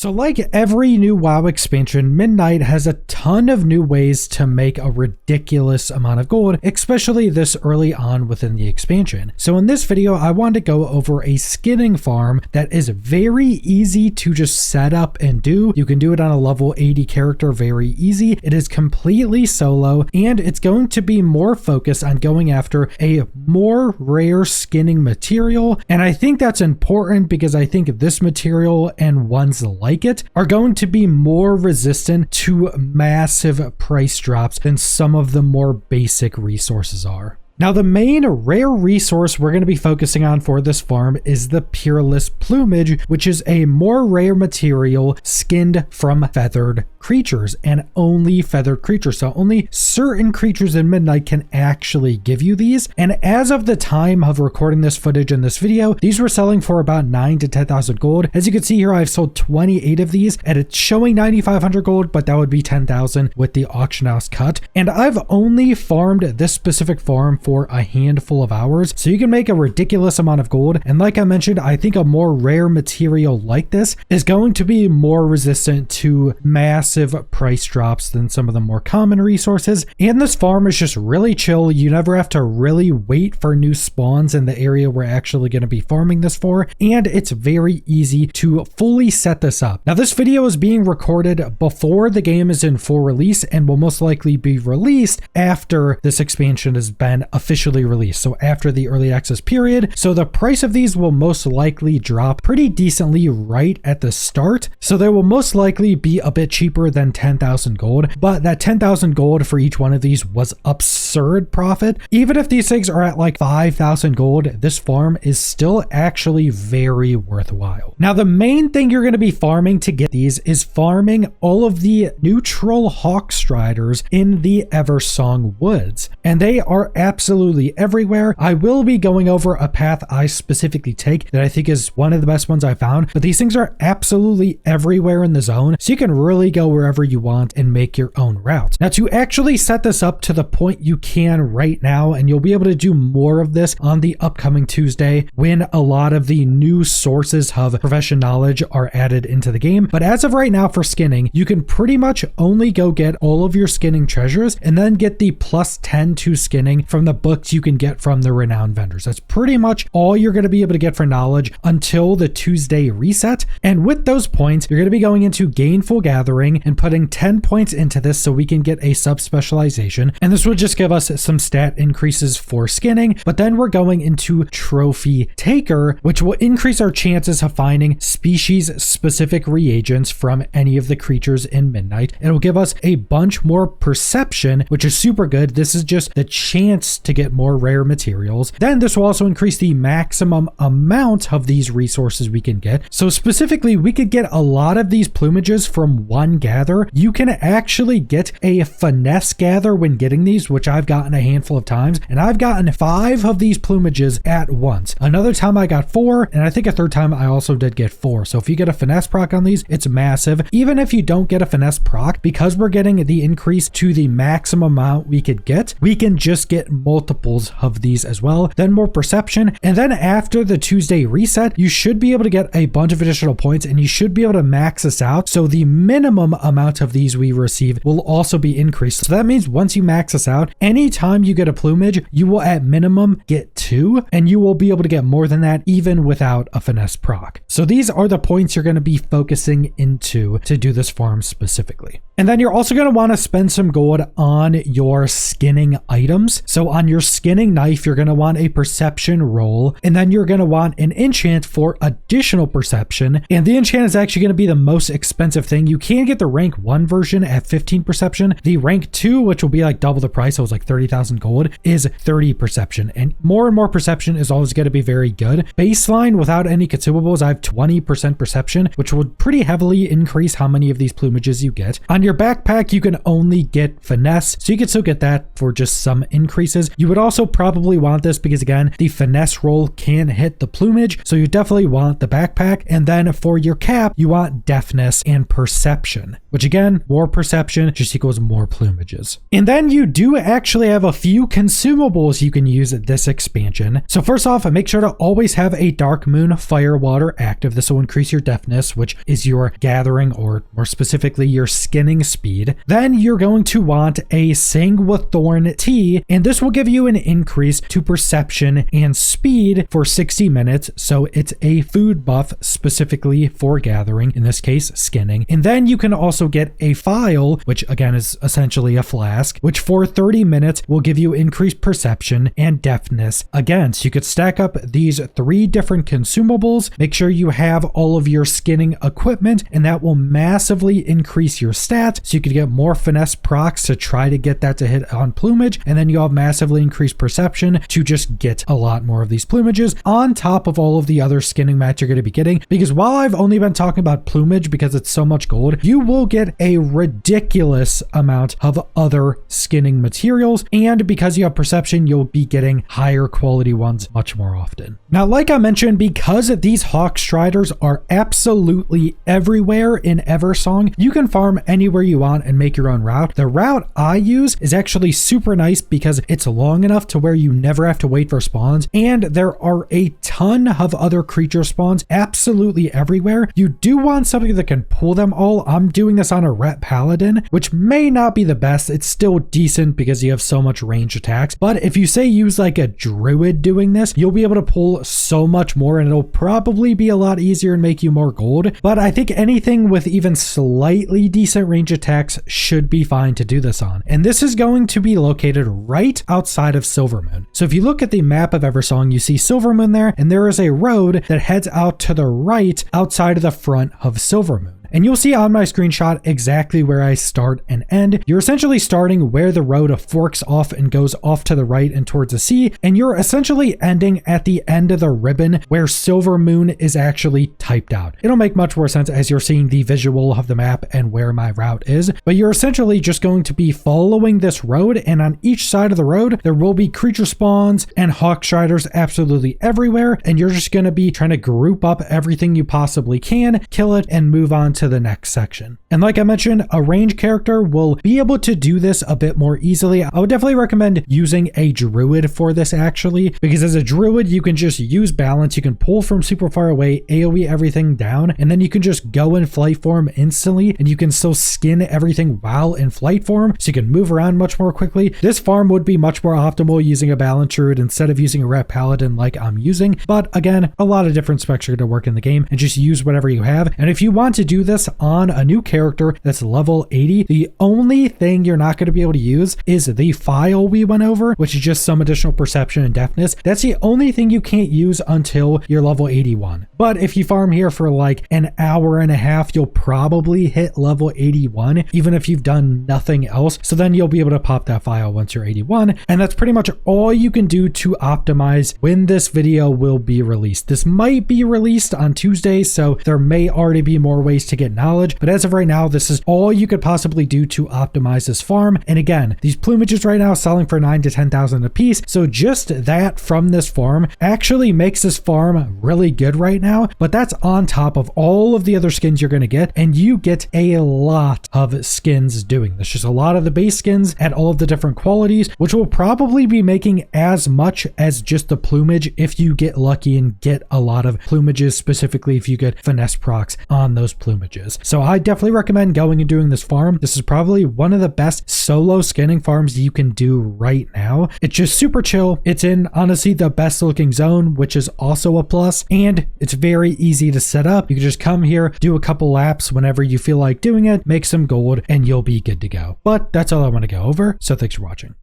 So like every new WoW expansion, Midnight has a ton of new ways to make a ridiculous amount of gold, especially this early on within the expansion. So in this video, I wanted to go over a skinning farm that is very easy to just set up and do. You can do it on a level 80 character very easy. It is completely solo, and it's going to be more focused on going after a more rare skinning material. And I think that's important because I think this material and ones like it are going to be more resistant to massive price drops than some of the more basic resources are. Now, the main rare resource we're going to be focusing on for this farm is the Peerless Plumage, which is a more rare material skinned from feathered creatures, and only feathered creatures. So only certain creatures in Midnight can actually give you these. And as of the time of recording this footage in this video, these were selling for about 9,000 to 10,000 gold. As you can see here, I've sold 28 of these, and it's showing 9,500 gold, but that would be 10,000 with the auction house cut. And I've only farmed this specific farm for a handful of hours, so you can make a ridiculous amount of gold. And like I mentioned, I think a more rare material like this is going to be more resistant to massive price drops than some of the more common resources. And this farm is just really chill. You never have to really wait for new spawns in the area we're actually going to be farming this for, and it's very easy to fully set this up. Now, this video is being recorded before the game is in full release and will most likely be released after this expansion has been officially released, so after the early access period. So the price of these will most likely drop pretty decently right at the start, so they will most likely be a bit cheaper than 10,000 gold, but that 10,000 gold for each one of these was absurd profit. Even if these things are at like 5,000 gold, this farm is still actually very worthwhile. Now, the main thing you're going to be farming to get these is farming all of the neutral hawk striders in the Eversong woods, and they are absolutely everywhere. I will be going over a path I specifically take that I think is one of the best ones I found, but these things are absolutely everywhere in the zone, so you can really go wherever you want and make your own routes. Now, to actually set this up to the point you can right now, and you'll be able to do more of this on the upcoming Tuesday when a lot of the new sources of profession knowledge are added into the game. But as of right now, for skinning, you can pretty much only go get all of your skinning treasures and then get the +10 to skinning from the books you can get from the renowned vendors. That's pretty much all you're going to be able to get for knowledge until the Tuesday reset. And with those points, you're going to be going into Gainful Gathering and putting 10 points into this so we can get a sub-specialization. And this will just give us some stat increases for skinning. But then we're going into Trophy Taker, which will increase our chances of finding species-specific reagents from any of the creatures in Midnight. It'll give us a bunch more perception, which is super good. This is just the chance to get more rare materials. Then this will also increase the maximum amount of these resources we can get. So specifically, we could get a lot of these plumages from one gather. You can actually get a finesse gather when getting these, which I've gotten a handful of times, and I've gotten 5 of these plumages at once. Another time I got 4, and I think a third time I also did get 4. So if you get a finesse proc on these, it's massive. Even if you don't get a finesse proc, because we're getting the increase to the maximum amount we could get, we can just get multiples of these as well. Then more perception, and then after the Tuesday reset, you should be able to get a bunch of additional points, and you should be able to max this out. So the minimum amount of these we receive will also be increased. So that means once you max this out, anytime you get a plumage, you will at minimum get 2, and you will be able to get more than that even without a finesse proc. So these are the points you're going to be focusing into to do this farm specifically. And then you're also going to want to spend some gold on your skinning items. So on your skinning knife, you're going to want a perception roll, and then you're going to want an enchant for additional perception. And the enchant is actually going to be the most expensive thing. You can get the rank 1 version at 15 perception. The rank 2, which will be like double the price, so it's like 30,000 gold, is 30 perception. And more perception is always going to be very good. Baseline without any consumables, I have 20% perception, which would pretty heavily increase how many of these plumages you get. On On your backpack, you can only get finesse, so you can still get that for just some increases. You would also probably want this because, again, the finesse roll can hit the plumage, so you definitely want the backpack. And then for your cap, you want deafness and perception, which again, more perception just equals more plumages. And then you do actually have a few consumables you can use at this expansion. So first off, make sure to always have a Dark Moon Fire Water active. This will increase your deafness, which is your gathering, or more specifically your skinning speed. Then you're going to want a Sanguithorn Tea, and this will give you an increase to perception and speed for 60 minutes. So it's a food buff specifically for gathering, in this case skinning. And then you can also get a Phial, which again is essentially a flask, which for 30 minutes will give you increased perception and deafness again. So you could stack up these 3 different consumables, make sure you have all of your skinning equipment, and that will massively increase your stats, so you could get more finesse procs to try to get that to hit on plumage, and then you'll have massively increased perception to just get a lot more of these plumages on top of all of the other skinning mats you're going to be getting. Because while I've only been talking about plumage because it's so much gold, you will get a ridiculous amount of other skinning materials, and because you have perception, you'll be getting higher quality ones much more often. Now, like I mentioned, because these Hawk Striders are absolutely everywhere in Eversong, you can farm anywhere you want and make your own route. The route I use is actually super nice because it's long enough to where you never have to wait for spawns, and there are a ton of other creature spawns absolutely everywhere. You do want something that can pull them all. I'm doing this on a Ret Paladin, which may not be the best. It's still decent because you have so much range attacks, but if you say use like a druid doing this, you'll be able to pull so much more, and it'll probably be a lot easier and make you more gold. But I think anything with even slightly decent range attacks should be fine to do this on. And this is going to be located right outside of Silvermoon. So if you look at the map of Eversong, you see Silvermoon there, and there is a road that heads out to the right outside of the front of Silvermoon. And you'll see on my screenshot exactly where I start and end. You're essentially starting where the road forks off and goes off to the right and towards the sea, and you're essentially ending at the end of the ribbon where Silvermoon is actually typed out. It'll make much more sense as you're seeing the visual of the map and where my route is, but you're essentially just going to be following this road, and on each side of the road there will be creature spawns and Hawk Striders absolutely everywhere, and you're just going to be trying to group up everything you possibly can, kill it, and move on to the next section. And like I mentioned, a range character will be able to do this a bit more easily. I would definitely recommend using a druid for this actually, because as a druid you can just use balance, you can pull from super far away, AoE everything down, and then you can just go in flight form instantly, and you can still skin everything while in flight form, so you can move around much more quickly. This farm would be much more optimal using a balance druid instead of using a Ret Paladin like I'm using, but again, a lot of different specs are going to work in the game, and just use whatever you have. And if you want to do this on a new character that's level 80, the only thing you're not going to be able to use is the Phial we went over, which is just some additional perception and deafness. That's the only thing you can't use until you're level 81. But if you farm here for like an hour and a half, you'll probably hit level 81, even if you've done nothing else. So then you'll be able to pop that Phial once you're 81. And that's pretty much all you can do to optimize when this video will be released. This might be released on Tuesday, so there may already be more ways to get knowledge, but as of right now, this is all you could possibly do to optimize this farm. And again, these plumages right now selling for 9 to 10,000 a piece, so just that from this farm actually makes this farm really good right now. But that's on top of all of the other skins you're going to get, and you get a lot of skins doing this. Just a lot of the base skins at all of the different qualities, which will probably be making as much as just the plumage if you get lucky and get a lot of plumages, specifically if you get finesse procs on those plumages. So I definitely recommend going and doing this farm. This is probably one of the best solo skinning farms you can do right now. It's just super chill. It's in honestly the best looking zone, which is also a plus, and it's very easy to set up. You can just come here, do a couple laps whenever you feel like doing it, make some gold, and you'll be good to go. But that's all I want to go over, so thanks for watching.